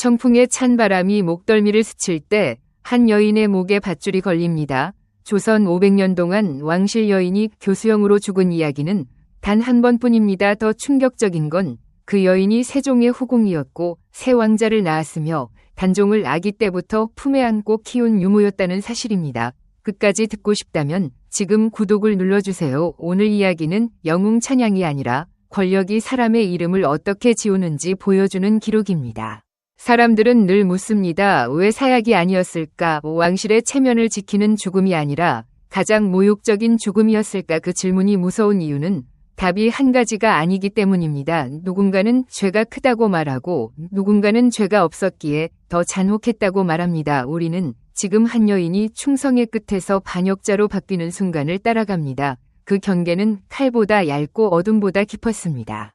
청풍에 찬 바람이 목덜미를 스칠 때 한 여인의 목에 밧줄이 걸립니다. 조선 500년 동안 왕실 여인이 교수형으로 죽은 이야기는 단 한 번뿐입니다. 더 충격적인 건 그 여인이 세종의 후궁이었고 새 왕자를 낳았으며 단종을 아기 때부터 품에 안고 키운 유모였다는 사실입니다. 끝까지 듣고 싶다면 지금 구독을 눌러주세요. 오늘 이야기는 영웅 찬양이 아니라 권력이 사람의 이름을 어떻게 지우는지 보여주는 기록입니다. 사람들은 늘 묻습니다. 왜 사약이 아니었을까? 왕실의 체면을 지키는 죽음이 아니라 가장 모욕적인 죽음이었을까? 그 질문이 무서운 이유는 답이 한 가지가 아니기 때문입니다. 누군가는 죄가 크다고 말하고 누군가는 죄가 없었기에 더 잔혹했다고 말합니다. 우리는 지금 한 여인이 충성의 끝에서 반역자로 바뀌는 순간을 따라갑니다. 그 경계는 칼보다 얇고 어둠보다 깊었습니다.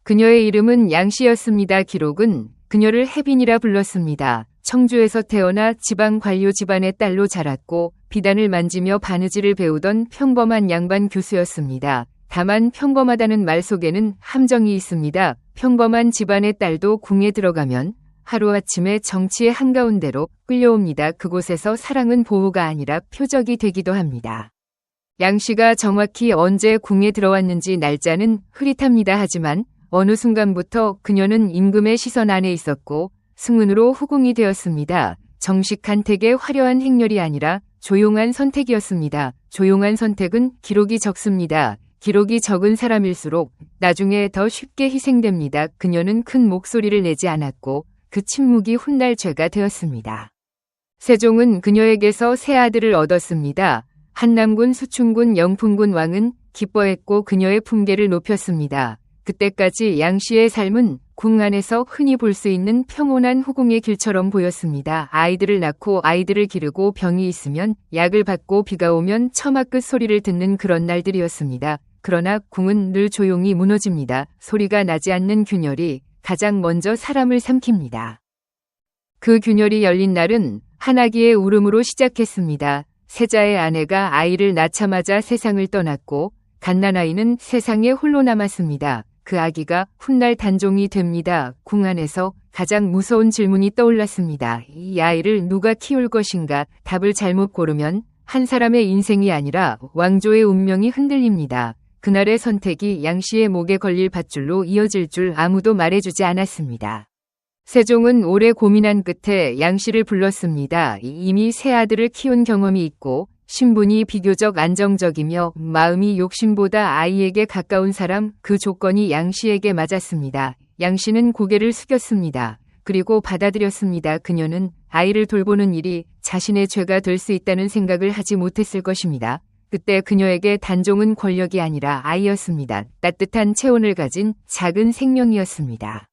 그녀의 이름은 양씨였습니다. 기록은 그녀를 혜빈이라 불렀습니다. 청주에서 태어나 지방 관료 집안의 딸로 자랐고 비단을 만지며 바느질을 배우던 평범한 양반 교수였습니다. 다만 평범하다는 말 속에는 함정이 있습니다. 평범한 집안의 딸도 궁에 들어가면 하루아침에 정치의 한가운데로 끌려옵니다. 그곳에서 사랑은 보호가 아니라 표적이 되기도 합니다. 양씨가 정확히 언제 궁에 들어왔는지 날짜는 흐릿합니다. 하지만 어느 순간부터 그녀는 임금의 시선 안에 있었고 승운으로 후궁이 되었습니다. 정식한 택의 화려한 행렬이 아니라 조용한 선택이었습니다. 조용한 선택은 기록이 적습니다. 기록이 적은 사람일수록 나중에 더 쉽게 희생됩니다. 그녀는 큰 목소리를 내지 않았고 그 침묵이 훗날 죄가 되었습니다. 세종은 그녀에게서 세 아들을 얻었습니다. 한남군, 수충군, 영풍군 왕은 기뻐했고 그녀의 품계를 높였습니다. 그때까지 양씨의 삶은 궁 안에서 흔히 볼 수 있는 평온한 후궁의 길처럼 보였습니다. 아이들을 낳고 아이들을 기르고 병이 있으면 약을 받고 비가 오면 처마 끝 소리를 듣는 그런 날들이었습니다. 그러나 궁은 늘 조용히 무너집니다. 소리가 나지 않는 균열이 가장 먼저 사람을 삼킵니다. 그 균열이 열린 날은 한 아기의 울음으로 시작했습니다. 세자의 아내가 아이를 낳자마자 세상을 떠났고 갓난아이는 세상에 홀로 남았습니다. 그 아기가 훗날 단종이 됩니다. 궁 안에서 가장 무서운 질문이 떠올랐습니다. 이 아이를 누가 키울 것인가? 답을 잘못 고르면 한 사람의 인생이 아니라 왕조의 운명이 흔들립니다. 그날의 선택이 양씨의 목에 걸릴 밧줄로 이어질 줄 아무도 말해주지 않았습니다. 세종은 오래 고민한 끝에 양씨를 불렀습니다. 이미 세 아들을 키운 경험이 있고 신분이 비교적 안정적이며 마음이 욕심보다 아이에게 가까운 사람, 그 조건이 양씨에게 맞았습니다. 양씨는 고개를 숙였습니다. 그리고 받아들였습니다. 그녀는 아이를 돌보는 일이 자신의 죄가 될 수 있다는 생각을 하지 못했을 것입니다. 그때 그녀에게 단종은 권력이 아니라 아이였습니다. 따뜻한 체온을 가진 작은 생명이었습니다.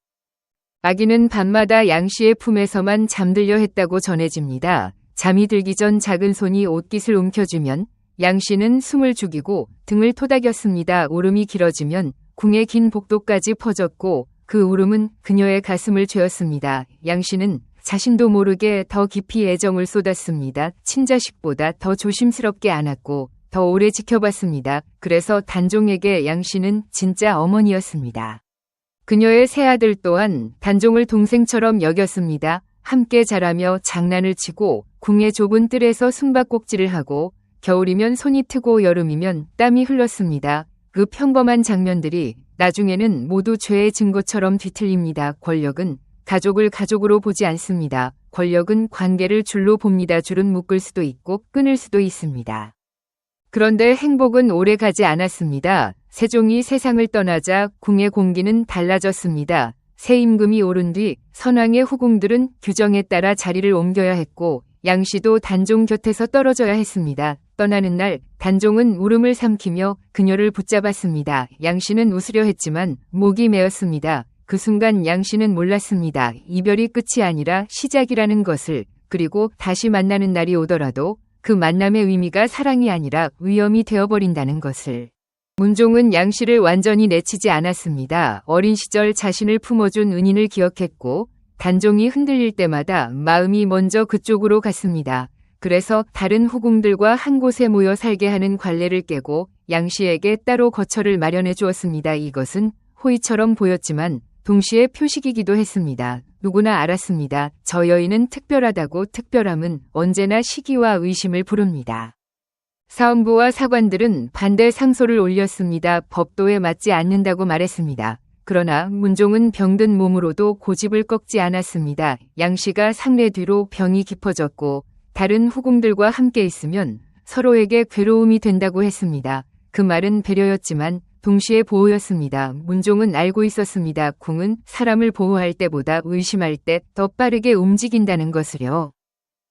아기는 밤마다 양씨의 품에서만 잠들려 했다고 전해집니다. 잠이 들기 전 작은 손이 옷깃을 움켜쥐면 양씨는 숨을 죽이고 등을 토닥였습니다. 울음이 길어지면 궁의 긴 복도까지 퍼졌고 그 울음은 그녀의 가슴을 죄었습니다. 양씨는 자신도 모르게 더 깊이 애정을 쏟았습니다. 친자식보다 더 조심스럽게 안았고 더 오래 지켜봤습니다. 그래서 단종에게 양씨는 진짜 어머니였습니다. 그녀의 세 아들 또한 단종을 동생처럼 여겼습니다. 함께 자라며 장난을 치고 궁의 좁은 뜰에서 숨바꼭질을 하고 겨울이면 손이 트고 여름이면 땀이 흘렀습니다. 그 평범한 장면들이 나중에는 모두 죄의 증거처럼 뒤틀립니다. 권력은 가족을 가족으로 보지 않습니다. 권력은 관계를 줄로 봅니다. 줄은 묶을 수도 있고 끊을 수도 있습니다. 그런데 행복은 오래 가지 않았습니다. 세종이 세상을 떠나자 궁의 공기는 달라졌습니다. 새 임금이 오른 뒤 선왕의 후궁들은 규정에 따라 자리를 옮겨야 했고 양씨도 단종 곁에서 떨어져야 했습니다. 떠나는 날 단종은 울음을 삼키며 그녀를 붙잡았습니다. 양씨는 웃으려 했지만 목이 메었습니다. 그 순간 양씨는 몰랐습니다. 이별이 끝이 아니라 시작이라는 것을. 그리고 다시 만나는 날이 오더라도 그 만남의 의미가 사랑이 아니라 위험이 되어버린다는 것을. 문종은 양씨를 완전히 내치지 않았습니다. 어린 시절 자신을 품어준 은인을 기억했고 단종이 흔들릴 때마다 마음이 먼저 그쪽으로 갔습니다. 그래서 다른 후궁들과 한 곳에 모여 살게 하는 관례를 깨고 양씨에게 따로 거처를 마련해 주었습니다. 이것은 호의처럼 보였지만 동시에 표식이기도 했습니다. 누구나 알았습니다. 저 여인은 특별하다고. 특별함은 언제나 시기와 의심을 부릅니다. 사헌부와 사관들은 반대 상소를 올렸습니다. 법도에 맞지 않는다고 말했습니다. 그러나 문종은 병든 몸으로도 고집을 꺾지 않았습니다. 양씨가 상례 뒤로 병이 깊어졌고 다른 후궁들과 함께 있으면 서로에게 괴로움이 된다고 했습니다. 그 말은 배려였지만 동시에 보호였습니다. 문종은 알고 있었습니다. 궁은 사람을 보호할 때보다 의심할 때 더 빠르게 움직인다는 것을요.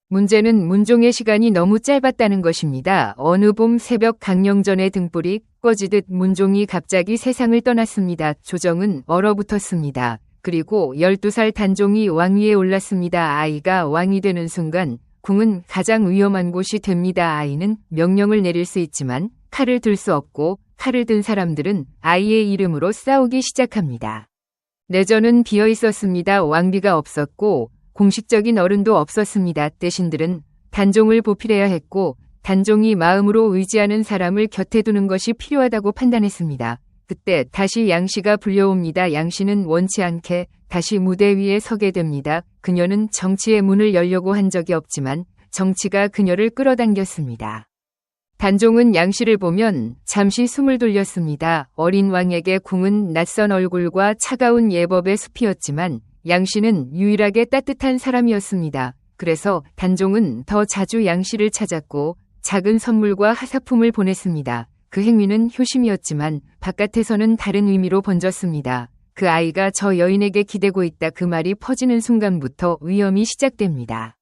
문제는 문종의 시간이 너무 짧았다는 것입니다. 어느 봄 새벽 강령전의 등불이 꺼지듯 문종이 갑자기 세상을 떠났습니다. 조정은 얼어붙었습니다. 그리고 12살 단종이 왕위에 올랐습니다. 아이가 왕이 되는 순간 궁은 가장 위험한 곳이 됩니다. 아이는 명령을 내릴 수 있지만 칼을 들 수 없고 칼을 든 사람들은 아이의 이름으로 싸우기 시작합니다. 내전은 비어 있었습니다. 왕비가 없었고 공식적인 어른도 없었습니다. 대신들은 단종을 보필해야 했고 단종이 마음으로 의지하는 사람을 곁에 두는 것이 필요하다고 판단했습니다. 그때 다시 양씨가 불려옵니다. 양씨는 원치 않게 다시 무대 위에 서게 됩니다. 그녀는 정치의 문을 열려고 한 적이 없지만 정치가 그녀를 끌어당겼습니다. 단종은 양씨를 보면 잠시 숨을 돌렸습니다. 어린 왕에게 궁은 낯선 얼굴과 차가운 예법의 숲이었지만 양씨는 유일하게 따뜻한 사람이었습니다. 그래서 단종은 더 자주 양씨를 찾았고 작은 선물과 하사품을 보냈습니다. 그 행위는 효심이었지만 바깥에서는 다른 의미로 번졌습니다. 그 아이가 저 여인에게 기대고 있다. 그 말이 퍼지는 순간부터 위험이 시작됩니다.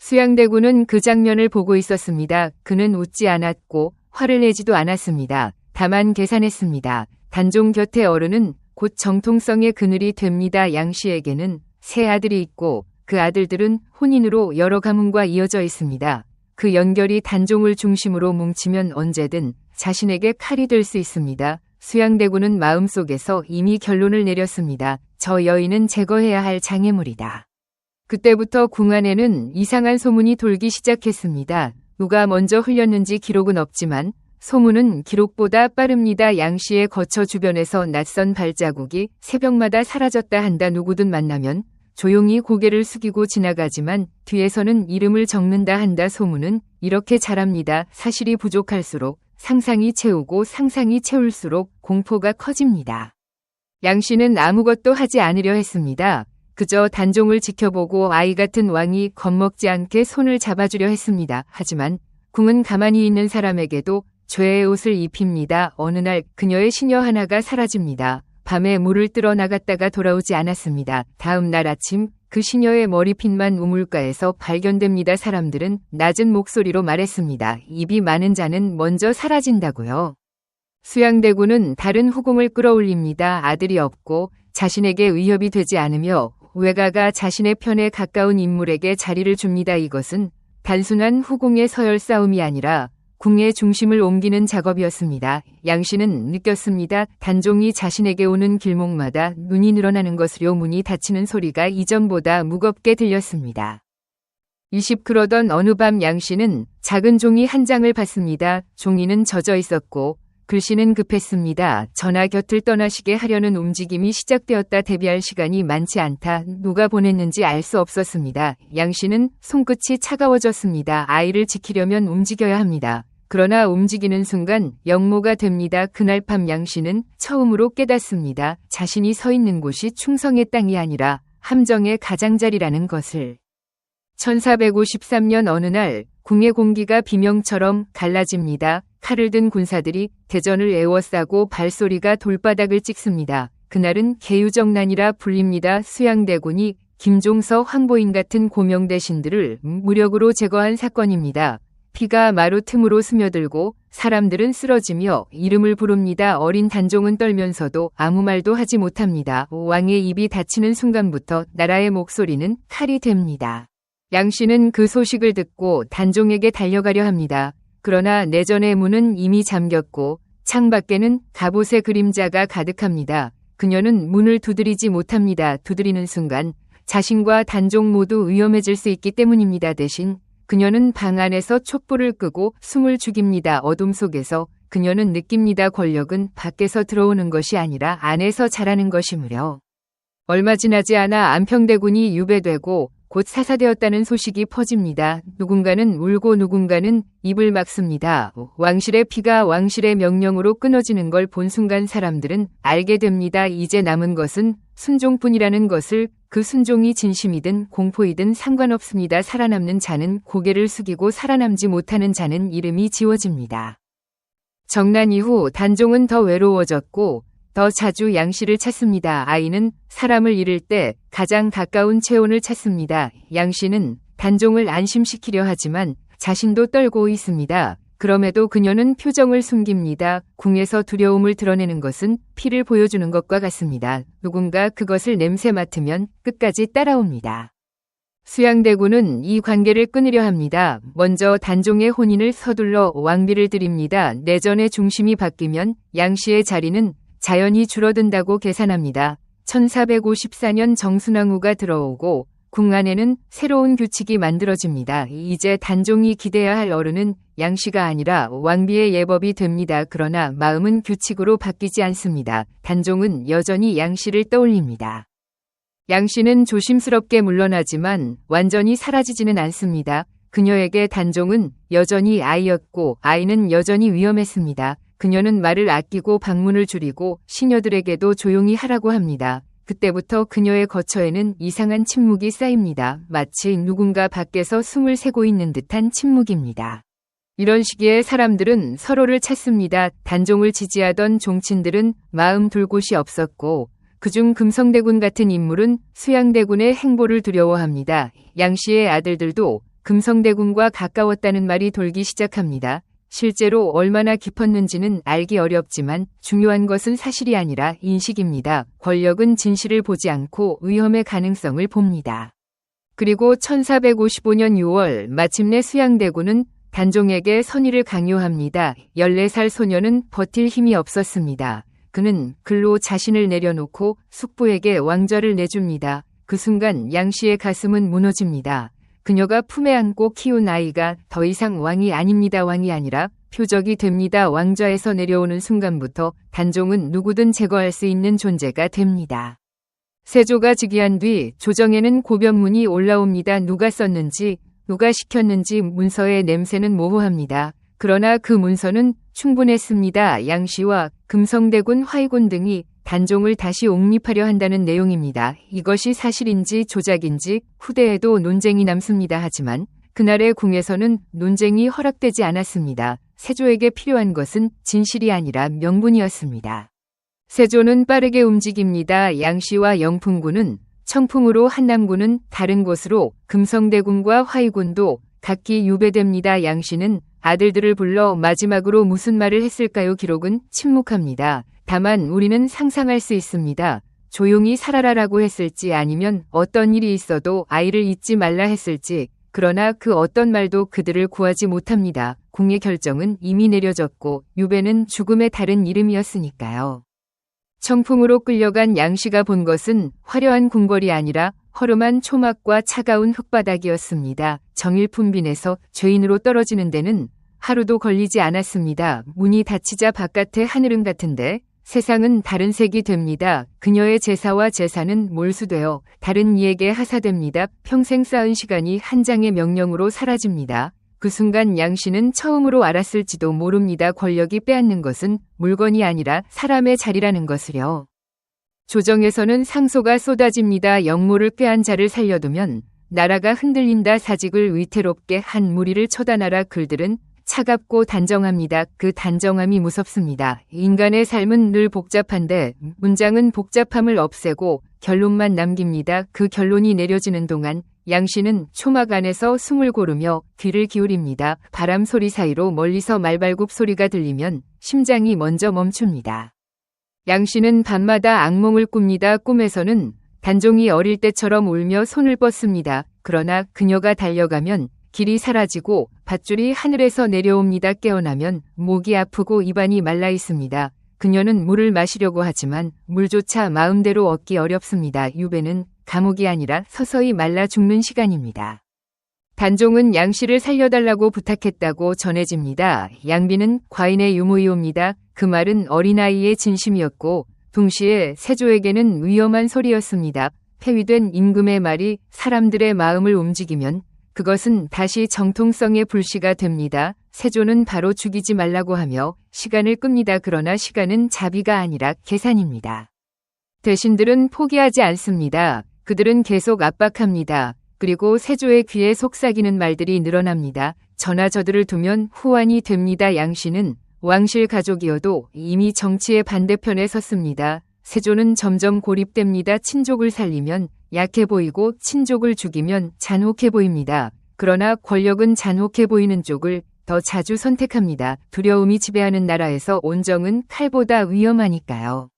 수양대군은 그 장면을 보고 있었습니다. 그는 웃지 않았고 화를 내지도 않았습니다. 다만 계산했습니다. 단종 곁의 어른은 곧 정통성의 그늘이 됩니다. 양씨에게는 세 아들이 있고 그 아들들은 혼인으로 여러 가문과 이어져 있습니다. 그 연결이 단종을 중심으로 뭉치면 언제든 자신에게 칼이 될 수 있습니다. 수양대군은 마음속에서 이미 결론을 내렸습니다. 저 여인은 제거해야 할 장애물이다. 그때부터 궁 안에는 이상한 소문이 돌기 시작했습니다. 누가 먼저 흘렸는지 기록은 없지만 소문은 기록보다 빠릅니다. 양씨의 거처 주변에서 낯선 발자국이 새벽마다 사라졌다 한다. 누구든 만나면 조용히 고개를 숙이고 지나가지만 뒤에서는 이름을 적는다 한다. 소문은 이렇게 자랍니다. 사실이 부족할수록 상상이 채우고 상상이 채울수록 공포가 커집니다. 양씨는 아무것도 하지 않으려 했습니다. 그저 단종을 지켜보고 아이 같은 왕이 겁먹지 않게 손을 잡아주려 했습니다. 하지만 궁은 가만히 있는 사람에게도 죄의 옷을 입힙니다. 어느 날 그녀의 시녀 하나가 사라집니다. 밤에 물을 뜨러 나갔다가 돌아오지 않았습니다. 다음 날 아침 그 시녀의 머리핀만 우물가에서 발견됩니다. 사람들은 낮은 목소리로 말했습니다. 입이 많은 자는 먼저 사라진다고요. 수양대군은 다른 후궁을 끌어올립니다. 아들이 없고 자신에게 위협이 되지 않으며 외가가 자신의 편에 가까운 인물에게 자리를 줍니다. 이것은 단순한 후궁의 서열 싸움이 아니라 궁의 중심을 옮기는 작업이었습니다. 양씨는 느꼈습니다. 단종이 자신에게 오는 길목마다 눈이 늘어나는 것으로 문이 닫히는 소리가 이전보다 무겁게 들렸습니다. 그러던 어느 밤 양씨는 작은 종이 한 장을 받습니다. 종이는 젖어 있었고 글씨는 급했습니다. 전하 곁을 떠나시게 하려는 움직임이 시작되었다. 대비할 시간이 많지 않다. 누가 보냈는지 알 수 없었습니다. 양씨는 손끝이 차가워졌습니다. 아이를 지키려면 움직여야 합니다. 그러나 움직이는 순간 역모가 됩니다. 그날 밤 양씨는 처음으로 깨닫습니다. 자신이 서 있는 곳이 충성의 땅이 아니라 함정의 가장자리라는 것을. 1453년 어느 날 궁의 공기가 비명처럼 갈라집니다. 칼을 든 군사들이 대전을 에워싸고 발소리가 돌바닥을 찍습니다. 그날은 계유정난이라 불립니다. 수양대군이 김종서, 황보인 같은 고명대신들을 무력으로 제거한 사건입니다. 피가 마루 틈으로 스며들고 사람들은 쓰러지며 이름을 부릅니다. 어린 단종은 떨면서도 아무 말도 하지 못합니다. 왕의 입이 닫히는 순간부터 나라의 목소리는 칼이 됩니다. 양씨는 그 소식을 듣고 단종에게 달려가려 합니다. 그러나 내전의 문은 이미 잠겼고 창밖에는 갑옷의 그림자가 가득합니다. 그녀는 문을 두드리지 못합니다. 두드리는 순간 자신과 단종 모두 위험해질 수 있기 때문입니다. 대신 그녀는 방 안에서 촛불을 끄고 숨을 죽입니다. 어둠 속에서 그녀는 느낍니다. 권력은 밖에서 들어오는 것이 아니라 안에서 자라는 것이므려. 얼마 지나지 않아 안평대군이 유배되고 곧 사사되었다는 소식이 퍼집니다. 누군가는 울고 누군가는 입을 막습니다. 왕실의 피가 왕실의 명령으로 끊어지는 걸 본 순간 사람들은 알게 됩니다. 이제 남은 것은 순종뿐이라는 것을. 그 순종이 진심이든 공포이든 상관없습니다. 살아남는 자는 고개를 숙이고 살아남지 못하는 자는 이름이 지워집니다. 정난 이후 단종은 더 외로워졌고 더 자주 양씨를 찾습니다. 아이는 사람을 잃을 때 가장 가까운 체온을 찾습니다. 양씨는 단종을 안심시키려 하지만 자신도 떨고 있습니다. 그럼에도 그녀는 표정을 숨깁니다. 궁에서 두려움을 드러내는 것은 피를 보여주는 것과 같습니다. 누군가 그것을 냄새 맡으면 끝까지 따라옵니다. 수양대군은 이 관계를 끊으려 합니다. 먼저 단종의 혼인을 서둘러 왕비를 드립니다. 내전의 중심이 바뀌면 양씨의 자리는 자연히 줄어든다고 계산합니다. 1454년 정순왕후가 들어오고 궁 안에는 새로운 규칙이 만들어집니다. 이제 단종이 기대야 할 어른은 양씨가 아니라 왕비의 예법이 됩니다. 그러나 마음은 규칙으로 바뀌지 않습니다. 단종은 여전히 양씨를 떠올립니다. 양씨는 조심스럽게 물러나지만 완전히 사라지지는 않습니다. 그녀에게 단종은 여전히 아이였고 아이는 여전히 위험했습니다. 그녀는 말을 아끼고 방문을 줄이고 시녀들에게도 조용히 하라고 합니다. 그때부터 그녀의 거처에는 이상한 침묵이 쌓입니다. 마치 누군가 밖에서 숨을 새고 있는 듯한 침묵입니다. 이런 시기에 사람들은 서로를 찾습니다. 단종을 지지하던 종친들은 마음 둘 곳이 없었고 그중 금성대군 같은 인물은 수양대군의 행보를 두려워합니다. 양씨의 아들들도 금성대군과 가까웠다는 말이 돌기 시작합니다. 실제로 얼마나 깊었는지는 알기 어렵지만 중요한 것은 사실이 아니라 인식입니다. 권력은 진실을 보지 않고 위험의 가능성을 봅니다. 그리고 1455년 6월 마침내 수양대군은 단종에게 선의를 강요합니다. 14살 소녀는 버틸 힘이 없었습니다. 그는 글로 자신을 내려놓고 숙부에게 왕좌를 내줍니다. 그 순간 양씨의 가슴은 무너집니다. 그녀가 품에 안고 키운 아이가 더 이상 왕이 아닙니다. 왕이 아니라 표적이 됩니다. 왕좌에서 내려오는 순간부터 단종은 누구든 제거할 수 있는 존재가 됩니다. 세조가 즉위한 뒤 조정에는 고변문이 올라옵니다. 누가 썼는지 누가 시켰는지 문서의 냄새는 모호합니다. 그러나 그 문서는 충분했습니다. 양씨와 금성대군 화이군 등이 단종을 다시 옹립하려 한다는 내용입니다. 이것이 사실인지 조작인지 후대에도 논쟁이 남습니다. 하지만 그날의 궁에서는 논쟁이 허락되지 않았습니다. 세조에게 필요한 것은 진실이 아니라 명분이었습니다. 세조는 빠르게 움직입니다. 양씨와 영풍군은 청풍으로 한남군은 다른 곳으로 금성대군과 화이군도 각기 유배됩니다. 양씨는 아들들을 불러 마지막으로 무슨 말을 했을까요? 기록은 침묵합니다. 다만 우리는 상상할 수 있습니다. 조용히 살아라라고 했을지 아니면 어떤 일이 있어도 아이를 잊지 말라 했을지. 그러나 그 어떤 말도 그들을 구하지 못합니다. 궁의 결정은 이미 내려졌고 유배는 죽음의 다른 이름이었으니까요. 청풍으로 끌려간 양씨가 본 것은 화려한 궁궐이 아니라 허름한 초막과 차가운 흙바닥이었습니다. 정일품빈에서 죄인으로 떨어지는 데는 하루도 걸리지 않았습니다. 문이 닫히자 바깥의 하늘은 같은데 세상은 다른 색이 됩니다. 그녀의 제사와 제사는 몰수되어 다른 이에게 하사됩니다. 평생 쌓은 시간이 한 장의 명령으로 사라집니다. 그 순간 양씨는 처음으로 알았을지도 모릅니다. 권력이 빼앗는 것은 물건이 아니라 사람의 자리라는 것을요. 조정에서는 상소가 쏟아집니다. 역모를 꾀한 자를 살려두면 나라가 흔들린다. 사직을 위태롭게 한 무리를 처단하라. 글들은 차갑고 단정합니다. 그 단정함이 무섭습니다. 인간의 삶은 늘 복잡한데 문장은 복잡함을 없애고 결론만 남깁니다. 그 결론이 내려지는 동안 양씨는 초막 안에서 숨을 고르며 귀를 기울입니다. 바람 소리 사이로 멀리서 말발굽 소리가 들리면 심장이 먼저 멈춥니다. 양씨는 밤마다 악몽을 꿉니다. 꿈에서는 단종이 어릴 때처럼 울며 손을 뻗습니다. 그러나 그녀가 달려가면 길이 사라지고 밧줄이 하늘에서 내려옵니다. 깨어나면 목이 아프고 입안이 말라 있습니다. 그녀는 물을 마시려고 하지만 물조차 마음대로 얻기 어렵습니다. 유배는 감옥이 아니라 서서히 말라 죽는 시간입니다. 단종은 양씨를 살려달라고 부탁했다고 전해집니다. 양비는 과인의 유무이옵니다. 그 말은 어린아이의 진심이었고 동시에 세조에게는 위험한 소리였습니다. 폐위된 임금의 말이 사람들의 마음을 움직이면 그것은 다시 정통성의 불씨가 됩니다. 세조는 바로 죽이지 말라고 하며 시간을 끕니다. 그러나 시간은 자비가 아니라 계산입니다. 대신들은 포기하지 않습니다. 그들은 계속 압박합니다. 그리고 세조의 귀에 속삭이는 말들이 늘어납니다. 저나 저들을 두면 후환이 됩니다. 양씨는 왕실 가족이어도 이미 정치의 반대편에 섰습니다. 세조는 점점 고립됩니다. 친족을 살리면 약해 보이고 친족을 죽이면 잔혹해 보입니다. 그러나 권력은 잔혹해 보이는 쪽을 더 자주 선택합니다. 두려움이 지배하는 나라에서 온정은 칼보다 위험하니까요.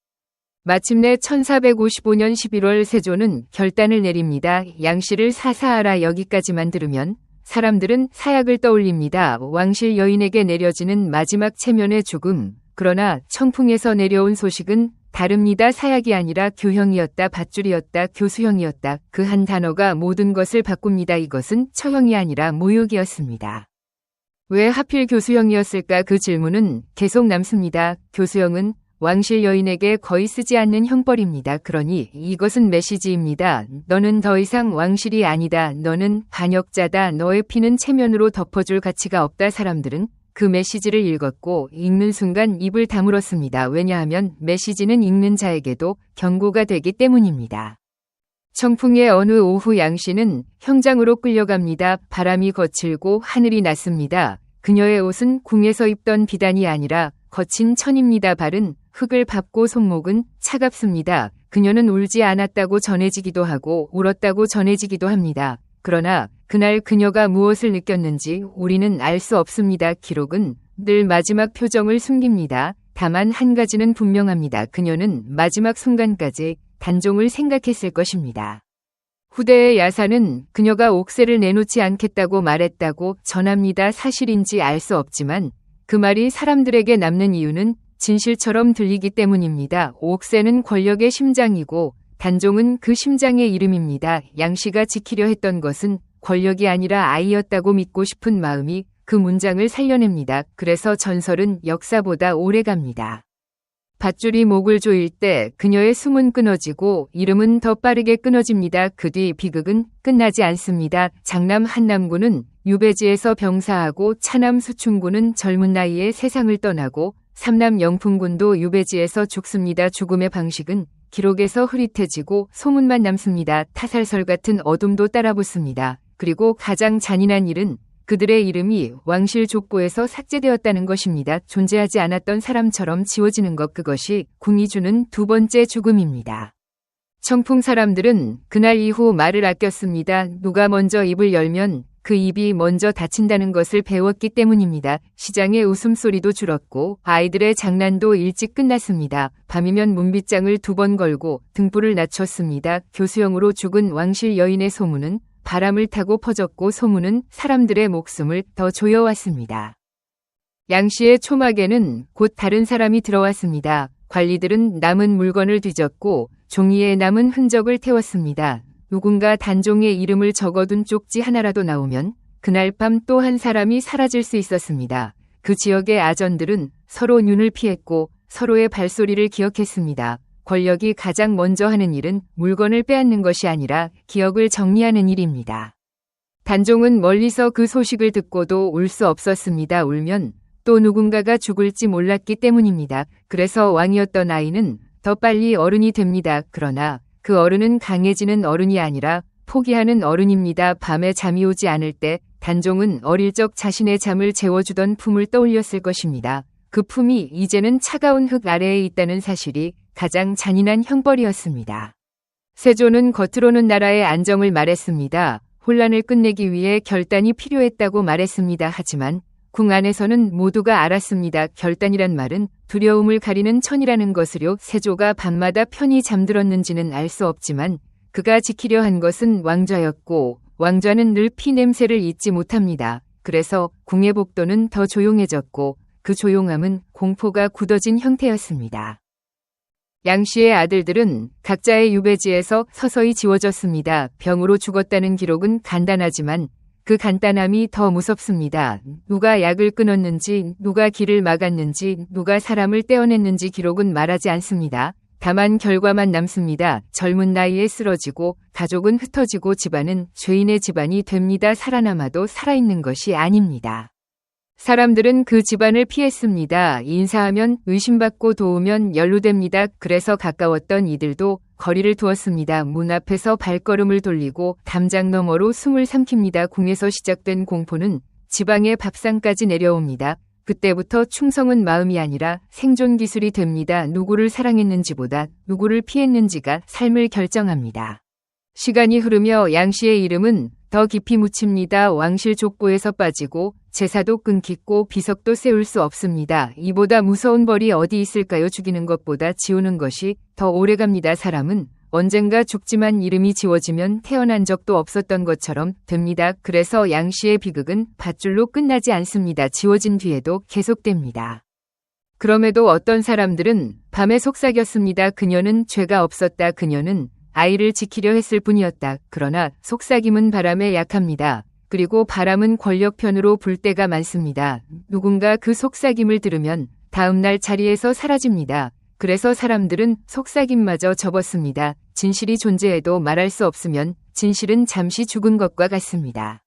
마침내 1455년 11월 세조는 결단을 내립니다. 양씨를 사사하라. 여기까지만 들으면 사람들은 사약을 떠올립니다. 왕실 여인에게 내려지는 마지막 체면의 죽음. 그러나 청풍에서 내려온 소식은 다릅니다. 사약이 아니라 교형이었다. 밧줄이었다. 교수형이었다. 그 한 단어가 모든 것을 바꿉니다. 이것은 처형이 아니라 모욕이었습니다. 왜 하필 교수형이었을까? 그 질문은 계속 남습니다. 교수형은 왕실 여인에게 거의 쓰지 않는 형벌입니다. 그러니 이것은 메시지입니다. 너는 더 이상 왕실이 아니다. 너는 반역자다. 너의 피는 체면으로 덮어줄 가치가 없다. 사람들은 그 메시지를 읽었고 읽는 순간 입을 다물었습니다. 왜냐하면 메시지는 읽는 자에게도 경고가 되기 때문입니다. 청풍의 어느 오후 양씨는 형장으로 끌려갑니다. 바람이 거칠고 하늘이 낮습니다. 그녀의 옷은 궁에서 입던 비단이 아니라 거친 천입니다. 발은 흙을 밟고 손목은 차갑습니다. 그녀는 울지 않았다고 전해지기도 하고 울었다고 전해지기도 합니다. 그러나 그날 그녀가 무엇을 느꼈는지 우리는 알 수 없습니다. 기록은 늘 마지막 표정을 숨깁니다. 다만 한 가지는 분명합니다. 그녀는 마지막 순간까지 단종을 생각했을 것입니다. 후대의 야사는 그녀가 옥새를 내놓지 않겠다고 말했다고 전합니다. 사실인지 알 수 없지만 그 말이 사람들에게 남는 이유는 진실처럼 들리기 때문입니다. 옥새는 권력의 심장이고 단종은 그 심장의 이름입니다. 양씨가 지키려 했던 것은 권력이 아니라 아이였다고 믿고 싶은 마음이 그 문장을 살려냅니다. 그래서 전설은 역사보다 오래갑니다. 밧줄이 목을 조일 때 그녀의 숨은 끊어지고 이름은 더 빠르게 끊어집니다. 그 뒤 비극은 끝나지 않습니다. 장남 한남군은 유배지에서 병사하고 차남 수충군은 젊은 나이에 세상을 떠나고 삼남 영풍군도 유배지에서 죽습니다. 죽음의 방식은 기록에서 흐릿해지고 소문만 남습니다. 타살설 같은 어둠도 따라붙습니다. 그리고 가장 잔인한 일은 그들의 이름이 왕실 족보에서 삭제되었다는 것입니다. 존재하지 않았던 사람처럼 지워지는 것, 그것이 궁이 주는 두 번째 죽음입니다. 청풍 사람들은 그날 이후 말을 아꼈습니다. 누가 먼저 입을 열면 그 입이 먼저 닫힌다는 것을 배웠기 때문입니다. 시장의 웃음소리도 줄었고 아이들의 장난도 일찍 끝났습니다. 밤이면 문빗장을 2번 걸고 등불을 낮췄습니다. 교수형으로 죽은 왕실 여인의 소문은 바람을 타고 퍼졌고 소문은 사람들의 목숨을 더 조여왔습니다. 양씨의 초막에는 곧 다른 사람이 들어왔습니다. 관리들은 남은 물건을 뒤졌고 종이에 남은 흔적을 태웠습니다. 누군가 단종의 이름을 적어둔 쪽지 하나라도 나오면 그날 밤 또 한 사람이 사라질 수 있었습니다. 그 지역의 아전들은 서로 눈을 피했고 서로의 발소리를 기억했습니다. 권력이 가장 먼저 하는 일은 물건을 빼앗는 것이 아니라 기억을 정리하는 일입니다. 단종은 멀리서 그 소식을 듣고도 울 수 없었습니다. 울면 또 누군가가 죽을지 몰랐기 때문입니다. 그래서 왕이었던 아이는 더 빨리 어른이 됩니다. 그러나 그 어른은 강해지는 어른이 아니라 포기하는 어른입니다. 밤에 잠이 오지 않을 때 단종은 어릴 적 자신의 잠을 재워주던 품을 떠올렸을 것입니다. 그 품이 이제는 차가운 흙 아래에 있다는 사실이 가장 잔인한 형벌이었습니다. 세조는 겉으로는 나라의 안정을 말했습니다. 혼란을 끝내기 위해 결단이 필요했다고 말했습니다. 하지만 궁 안에서는 모두가 알았습니다. 결단이란 말은 두려움을 가리는 천이라는 것으로 세조가 밤마다 편히 잠들었는지는 알 수 없지만 그가 지키려 한 것은 왕좌였고 왕좌는 늘 피 냄새를 잊지 못합니다. 그래서 궁의 복도는 더 조용해졌고 그 조용함은 공포가 굳어진 형태였습니다. 양씨의 아들들은 각자의 유배지에서 서서히 지워졌습니다. 병으로 죽었다는 기록은 간단하지만 그 간단함이 더 무섭습니다. 누가 약을 끊었는지, 누가 길을 막았는지, 누가 사람을 떼어냈는지 기록은 말하지 않습니다. 다만 결과만 남습니다. 젊은 나이에 쓰러지고 가족은 흩어지고 집안은 죄인의 집안이 됩니다. 살아남아도 살아있는 것이 아닙니다. 사람들은 그 집안을 피했습니다. 인사하면 의심받고 도우면 연루됩니다. 그래서 가까웠던 이들도 거리를 두었습니다. 문 앞에서 발걸음을 돌리고 담장 너머로 숨을 삼킵니다. 궁에서 시작된 공포는 지방의 밥상까지 내려옵니다. 그때부터 충성은 마음이 아니라 생존 기술이 됩니다. 누구를 사랑했는지보다 누구를 피했는지가 삶을 결정합니다. 시간이 흐르며 양 씨의 이름은 더 깊이 묻힙니다. 왕실 족보에서 빠지고 제사도 끊기고 비석도 세울 수 없습니다. 이보다 무서운 벌이 어디 있을까요? 죽이는 것보다 지우는 것이 더 오래갑니다. 사람은 언젠가 죽지만 이름이 지워지면 태어난 적도 없었던 것처럼 됩니다. 그래서 양 씨의 비극은 밧줄로 끝나지 않습니다. 지워진 뒤에도 계속됩니다. 그럼에도 어떤 사람들은 밤에 속삭였습니다. 그녀는 죄가 없었다. 그녀는 아이를 지키려 했을 뿐이었다. 그러나 속삭임은 바람에 약합니다. 그리고 바람은 권력편으로 불 때가 많습니다. 누군가 그 속삭임을 들으면 다음날 자리에서 사라집니다. 그래서 사람들은 속삭임마저 접었습니다. 진실이 존재해도 말할 수 없으면 진실은 잠시 죽은 것과 같습니다.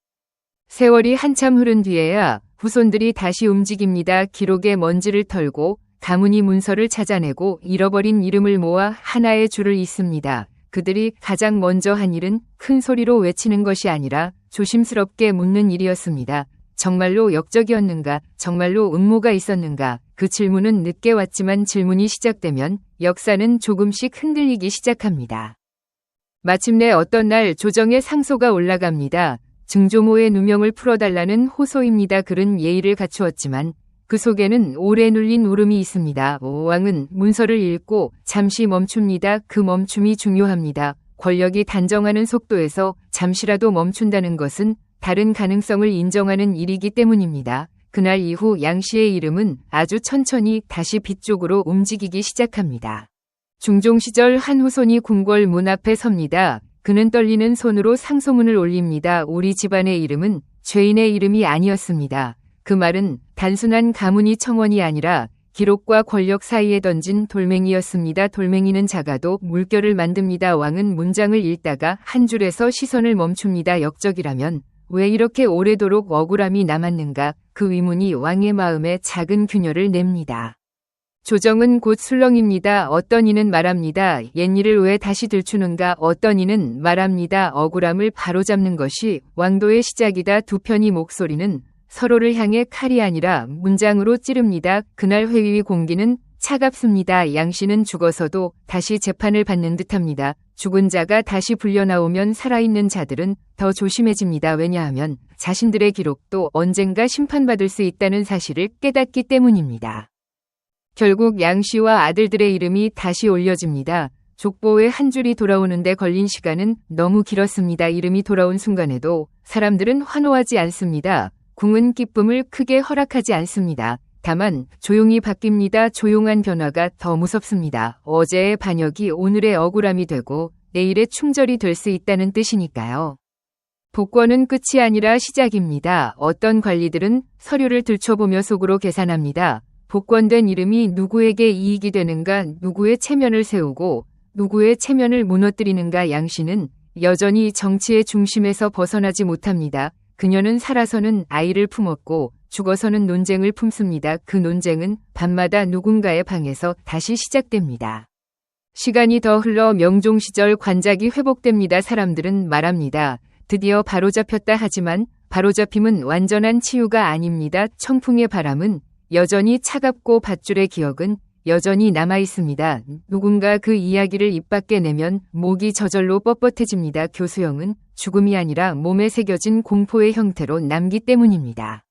세월이 한참 흐른 뒤에야 후손들이 다시 움직입니다. 기록의 먼지를 털고 가문이 문서를 찾아내고 잃어버린 이름을 모아 하나의 줄을 잇습니다. 그들이 가장 먼저 한 일은 큰 소리로 외치는 것이 아니라 조심스럽게 묻는 일이었습니다. 정말로 역적이었는가? 정말로 음모가 있었는가? 그 질문은 늦게 왔지만 질문이 시작되면 역사는 조금씩 흔들리기 시작합니다. 마침내 어떤 날 조정의 상소가 올라갑니다. 증조모의 누명을 풀어달라는 호소입니다. 글은 예의를 갖추었지만 그 속에는 오래 눌린 울음이 있습니다. 왕은 문서를 읽고 잠시 멈춥니다. 그 멈춤이 중요합니다. 권력이 단정하는 속도에서 잠시라도 멈춘다는 것은 다른 가능성을 인정하는 일이기 때문입니다. 그날 이후 양 씨의 이름은 아주 천천히 다시 빛 쪽으로 움직이기 시작합니다. 중종 시절 한 후손이 궁궐 문 앞에 섭니다. 그는 떨리는 손으로 상소문을 올립니다. 우리 집안의 이름은 죄인의 이름이 아니었습니다. 그 말은 단순한 가문이 청원이 아니라 기록과 권력 사이에 던진 돌멩이였습니다. 돌멩이는 작아도 물결을 만듭니다. 왕은 문장을 읽다가 한 줄에서 시선을 멈춥니다. 역적이라면 왜 이렇게 오래도록 억울함이 남았는가? 그 의문이 왕의 마음에 작은 균열을 냅니다. 조정은 곧 술렁입니다. 어떤 이는 말합니다. 옛일을 왜 다시 들추는가? 어떤 이는 말합니다. 억울함을 바로잡는 것이 왕도의 시작이다. 두 편의 목소리는 서로를 향해 칼이 아니라 문장으로 찌릅니다. 그날 회의 공기는 차갑습니다. 양 씨는 죽어서도 다시 재판을 받는 듯합니다. 죽은 자가 다시 불려나오면 살아있는 자들은 더 조심해집니다. 왜냐하면 자신들의 기록도 언젠가 심판받을 수 있다는 사실을 깨닫기 때문입니다. 결국 양 씨와 아들들의 이름이 다시 올려집니다. 족보의 한 줄이 돌아오는데 걸린 시간은 너무 길었습니다. 이름이 돌아온 순간에도 사람들은 환호하지 않습니다. 궁은 기쁨을 크게 허락하지 않습니다. 다만 조용히 바뀝니다. 조용한 변화가 더 무섭습니다. 어제의 반역이 오늘의 억울함이 되고 내일의 충절이 될 수 있다는 뜻이니까요. 복권은 끝이 아니라 시작입니다. 어떤 관리들은 서류를 들춰보며 속으로 계산합니다. 복권된 이름이 누구에게 이익이 되는가, 누구의 체면을 세우고 누구의 체면을 무너뜨리는가. 양 씨는 여전히 정치의 중심에서 벗어나지 못합니다. 그녀는 살아서는 아이를 품었고 죽어서는 논쟁을 품습니다. 그 논쟁은 밤마다 누군가의 방에서 다시 시작됩니다. 시간이 더 흘러 명종 시절 관작이 회복됩니다. 사람들은 말합니다. 드디어 바로잡혔다. 하지만 바로잡힘은 완전한 치유가 아닙니다. 청풍의 바람은 여전히 차갑고 밧줄의 기억은 여전히 남아있습니다. 누군가 그 이야기를 입 밖에 내면 목이 저절로 뻣뻣해집니다. 교수형은 죽음이 아니라 몸에 새겨진 공포의 형태로 남기 때문입니다.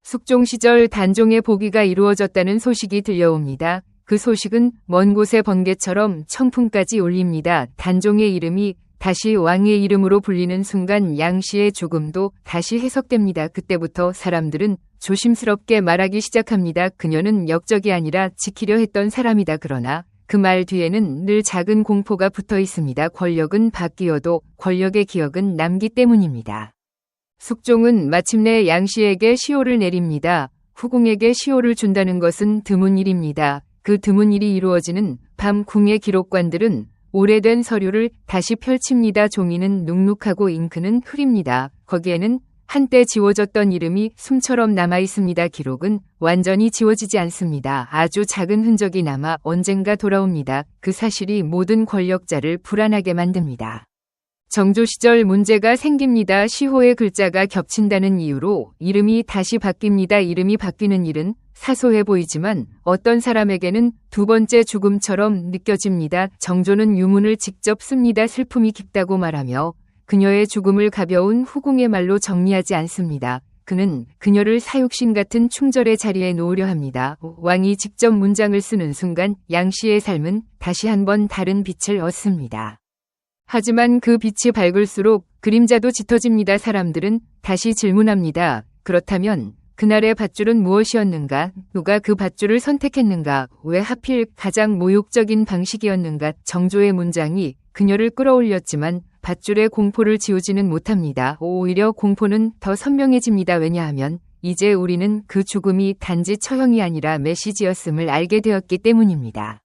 숙종 시절 단종의 복위가 이루어졌다는 소식이 들려옵니다. 그 소식은 먼 곳의 번개처럼 청풍까지 울립니다. 단종의 이름이 다시 왕의 이름으로 불리는 순간 양 씨의 죽음도 다시 해석됩니다. 그때부터 사람들은 조심스럽게 말하기 시작합니다. 그녀는 역적이 아니라 지키려 했던 사람이다. 그러나 그 말 뒤에는 늘 작은 공포가 붙어 있습니다. 권력은 바뀌어도 권력의 기억은 남기 때문입니다. 숙종은 마침내 양 씨에게 시효를 내립니다. 후궁에게 시효를 준다는 것은 드문 일입니다. 그 드문 일이 이루어지는 밤 궁의 기록관들은 오래된 서류를 다시 펼칩니다. 종이는 눅눅하고 잉크는 흐립니다. 거기에는 한때 지워졌던 이름이 숨처럼 남아 있습니다. 기록은 완전히 지워지지 않습니다. 아주 작은 흔적이 남아 언젠가 돌아옵니다. 그 사실이 모든 권력자를 불안하게 만듭니다. 정조 시절 문제가 생깁니다. 시호의 글자가 겹친다는 이유로 이름이 다시 바뀝니다. 이름이 바뀌는 일은 사소해 보이지만 어떤 사람에게는 두 번째 죽음처럼 느껴집니다. 정조는 유문을 직접 씁니다. 슬픔이 깊다고 말하며 그녀의 죽음을 가벼운 후궁의 말로 정리하지 않습니다. 그는 그녀를 사육신 같은 충절의 자리에 놓으려 합니다. 왕이 직접 문장을 쓰는 순간 양 씨의 삶은 다시 한번 다른 빛을 얻습니다. 하지만 그 빛이 밝을수록 그림자도 짙어집니다. 사람들은 다시 질문합니다. 그렇다면 그날의 밧줄은 무엇이었는가? 누가 그 밧줄을 선택했는가? 왜 하필 가장 모욕적인 방식이었는가? 정조의 문장이 그녀를 끌어올렸지만 밧줄의 공포를 지우지는 못합니다. 오히려 공포는 더 선명해집니다. 왜냐하면 이제 우리는 그 죽음이 단지 처형이 아니라 메시지였음을 알게 되었기 때문입니다.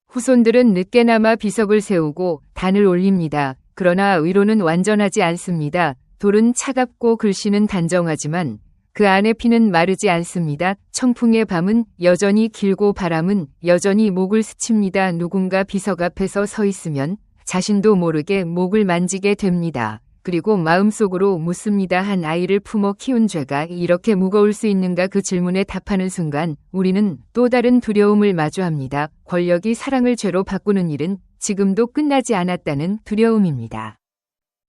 후손들은 늦게나마 비석을 세우고 단을 올립니다. 그러나 의로는 완전하지 않습니다. 돌은 차갑고 글씨는 단정하지만 그 안에 피는 마르지 않습니다. 청풍의 밤은 여전히 길고 바람은 여전히 목을 스칩니다. 누군가 비석 앞에서 서 있으면 자신도 모르게 목을 만지게 됩니다. 그리고 마음속으로 묻습니다. 한 아이를 품어 키운 죄가 이렇게 무거울 수 있는가? 그 질문에 답하는 순간 우리는 또 다른 두려움을 마주합니다. 권력이 사랑을 죄로 바꾸는 일은 지금도 끝나지 않았다는 두려움입니다.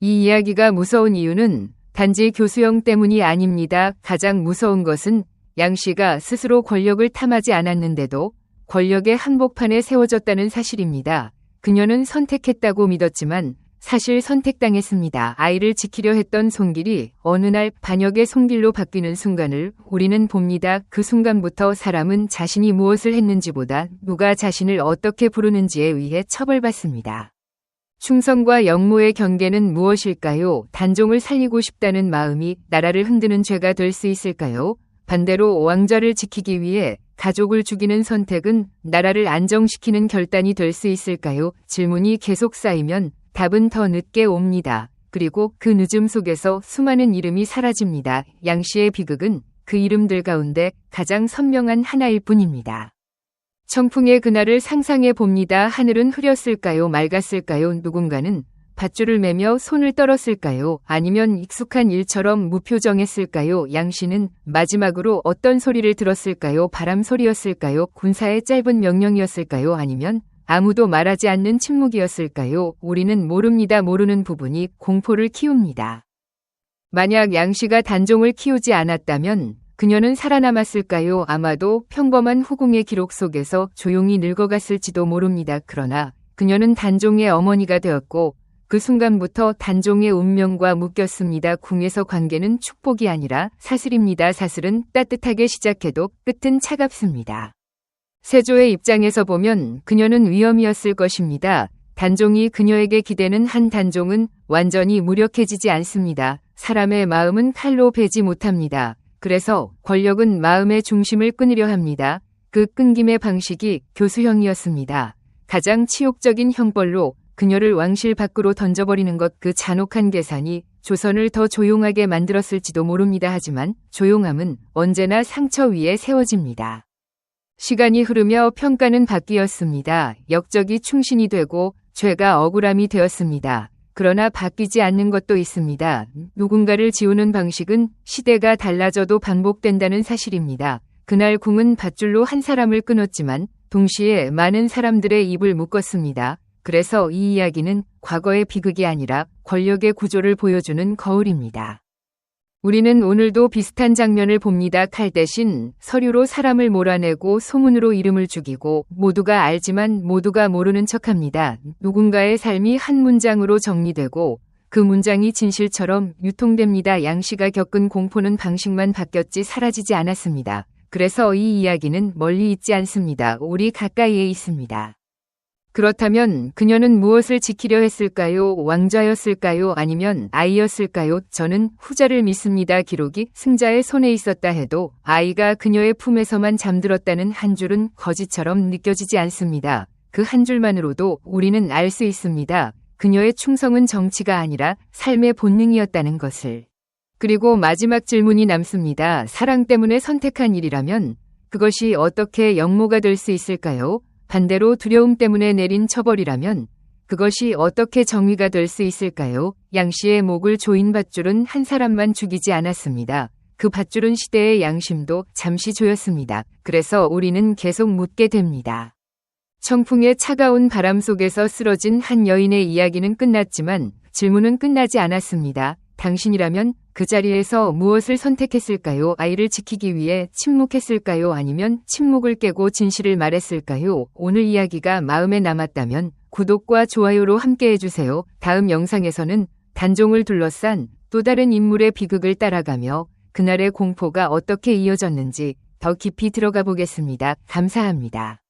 이 이야기가 무서운 이유는 단지 교수형 때문이 아닙니다. 가장 무서운 것은 양 씨가 스스로 권력을 탐하지 않았는데도 권력의 한복판에 세워졌다는 사실입니다. 그녀는 선택했다고 믿었지만 사실 선택당했습니다. 아이를 지키려 했던 손길이 어느 날 반역의 손길로 바뀌는 순간을 우리는 봅니다. 그 순간부터 사람은 자신이 무엇을 했는지보다 누가 자신을 어떻게 부르는지에 의해 처벌받습니다. 충성과 역모의 경계는 무엇일까요? 단종을 살리고 싶다는 마음이 나라를 흔드는 죄가 될 수 있을까요? 반대로 왕좌를 지키기 위해 가족을 죽이는 선택은 나라를 안정시키는 결단이 될 수 있을까요? 질문이 계속 쌓이면 답은 더 늦게 옵니다. 그리고 그 늦음 속에서 수많은 이름이 사라집니다. 양 씨의 비극은 그 이름들 가운데 가장 선명한 하나일 뿐입니다. 청풍의 그날을 상상해 봅니다. 하늘은 흐렸을까요? 맑았을까요? 누군가는 밧줄을 매며 손을 떨었을까요? 아니면 익숙한 일처럼 무표정했을까요? 양 씨는 마지막으로 어떤 소리를 들었을까요? 바람 소리였을까요? 군사의 짧은 명령이었을까요? 아니면 아무도 말하지 않는 침묵이었을까요? 우리는 모릅니다. 모르는 부분이 공포를 키웁니다. 만약 양 씨가 단종을 키우지 않았다면 그녀는 살아남았을까요? 아마도 평범한 후궁의 기록 속에서 조용히 늙어갔을지도 모릅니다. 그러나 그녀는 단종의 어머니가 되었고 그 순간부터 단종의 운명과 묶였습니다. 궁에서 관계는 축복이 아니라 사슬입니다. 사슬은 따뜻하게 시작해도 끝은 차갑습니다. 세조의 입장에서 보면 그녀는 위험이었을 것입니다. 단종이 그녀에게 기대는 한 단종은 완전히 무력해지지 않습니다. 사람의 마음은 칼로 베지 못합니다. 그래서 권력은 마음의 중심을 끊으려 합니다. 그 끊김의 방식이 교수형이었습니다. 가장 치욕적인 형벌로 그녀를 왕실 밖으로 던져버리는 것, 그 잔혹한 계산이 조선을 더 조용하게 만들었을지도 모릅니다. 하지만 조용함은 언제나 상처 위에 세워집니다. 시간이 흐르며 평가는 바뀌었습니다. 역적이 충신이 되고 죄가 억울함이 되었습니다. 그러나 바뀌지 않는 것도 있습니다. 누군가를 지우는 방식은 시대가 달라져도 반복된다는 사실입니다. 그날 궁은 밧줄로 한 사람을 끊었지만 동시에 많은 사람들의 입을 묶었습니다. 그래서 이 이야기는 과거의 비극이 아니라 권력의 구조를 보여주는 거울입니다. 우리는 오늘도 비슷한 장면을 봅니다. 칼 대신 서류로 사람을 몰아내고 소문으로 이름을 죽이고 모두가 알지만 모두가 모르는 척합니다. 누군가의 삶이 한 문장으로 정리되고 그 문장이 진실처럼 유통됩니다. 양 씨가 겪은 공포는 방식만 바뀌었지 사라지지 않았습니다. 그래서 이 이야기는 멀리 있지 않습니다. 우리 가까이에 있습니다. 그렇다면 그녀는 무엇을 지키려 했을까요? 왕좌였을까요? 아니면 아이였을까요? 저는 후자를 믿습니다. 기록이 승자의 손에 있었다 해도 아이가 그녀의 품에서만 잠들었다는 한 줄은 거짓처럼 느껴지지 않습니다. 그 한 줄만으로도 우리는 알 수 있습니다. 그녀의 충성은 정치가 아니라 삶의 본능이었다는 것을. 그리고 마지막 질문이 남습니다. 사랑 때문에 선택한 일이라면 그것이 어떻게 역모가 될 수 있을까요? 반대로 두려움 때문에 내린 처벌이라면 그것이 어떻게 정의가 될 수 있을까요? 양 씨의 목을 조인 밧줄은 한 사람만 죽이지 않았습니다. 그 밧줄은 시대의 양심도 잠시 조였습니다. 그래서 우리는 계속 묻게 됩니다. 청풍의 차가운 바람 속에서 쓰러진 한 여인의 이야기는 끝났지만 질문은 끝나지 않았습니다. 당신이라면 그 자리에서 무엇을 선택했을까요? 아이를 지키기 위해 침묵했을까요? 아니면 침묵을 깨고 진실을 말했을까요? 오늘 이야기가 마음에 남았다면 구독과 좋아요로 함께 해주세요. 다음 영상에서는 단종을 둘러싼 또 다른 인물의 비극을 따라가며 그날의 공포가 어떻게 이어졌는지 더 깊이 들어가 보겠습니다. 감사합니다.